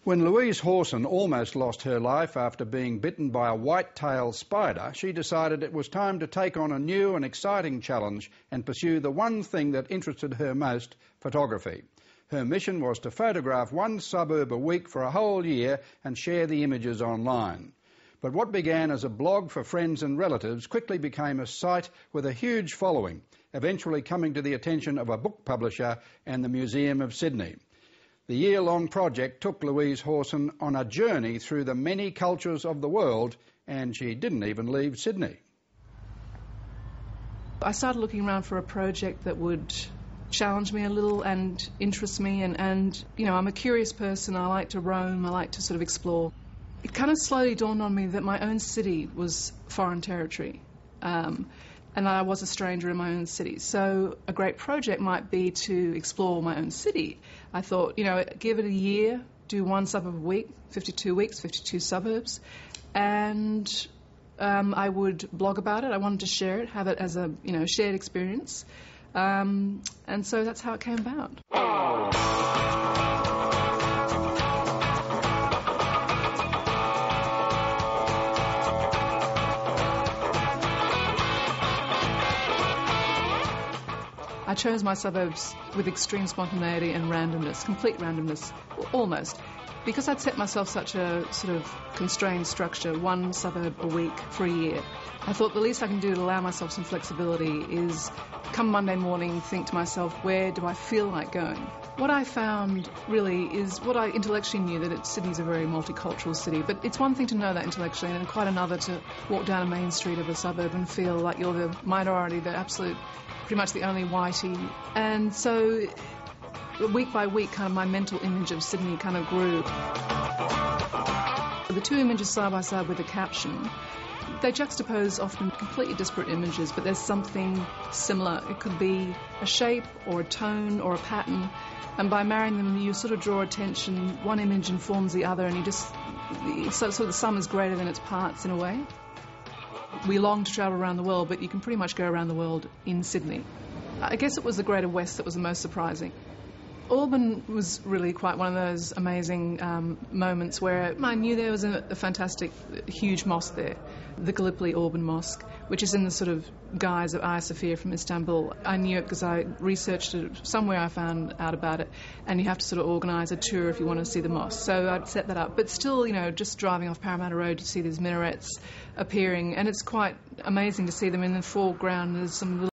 When Louise Hawson almost lost her life after being bitten by a white-tailed spider, she decided it was time to take on a new and exciting challenge and pursue the one thing that interested her most, photography. Her mission was to photograph one suburb a week for a whole year and share the images online. But what began as a blog for friends and relatives quickly became a site with a huge following, eventually coming to the attention of a book publisher and the Museum of Sydney. The year-long project took Louise Hawson on a journey through the many cultures of the world, and she didn't even leave Sydney. I started looking around for a project that would challenge me a little and interest me, and you know, I'm a curious person. I like to roam, I like to sort of explore. It kind of slowly dawned on me that my own city was foreign territory, and I was a stranger in my own city. So a great project might be to explore my own city. I thought, you know, give it a year, do one suburb a week, 52 weeks, 52 suburbs, and I would blog about it. I wanted to share it, have it as a, you know, shared experience. And so that's how it came about. I chose my suburbs with extreme spontaneity and randomness, complete randomness, almost. Because I'd set myself such a sort of constrained structure, one suburb a week for a year, I thought the least I can do to allow myself some flexibility is come Monday morning, think to myself, where do I feel like going? What I found really is what I intellectually knew, that Sydney's a very multicultural city, but it's one thing to know that intellectually and quite another to walk down a main street of a suburb and feel like you're the minority, the absolute, pretty much the only whitey. And so week by week, kind of my mental image of Sydney kind of grew. The two images side by side with a caption, they juxtapose often completely disparate images, but there's something similar. It could be a shape or a tone or a pattern, and by marrying them you sort of draw attention. One image informs the other, and you just, sort of the sum is greater than its parts in a way. We long to travel around the world, but you can pretty much go around the world in Sydney. I guess it was the Greater West that was the most surprising. Auburn was really quite one of those amazing moments where I knew there was a fantastic, huge mosque there, the Gallipoli Auburn Mosque, which is in the sort of guise of Hagia Sophia from Istanbul. I knew it because I researched it somewhere. I found out about it, and you have to sort of organise a tour if you want to see the mosque. So I'd set that up. But still, you know, just driving off Parramatta Road to see these minarets appearing, and it's quite amazing to see them in the foreground. There's some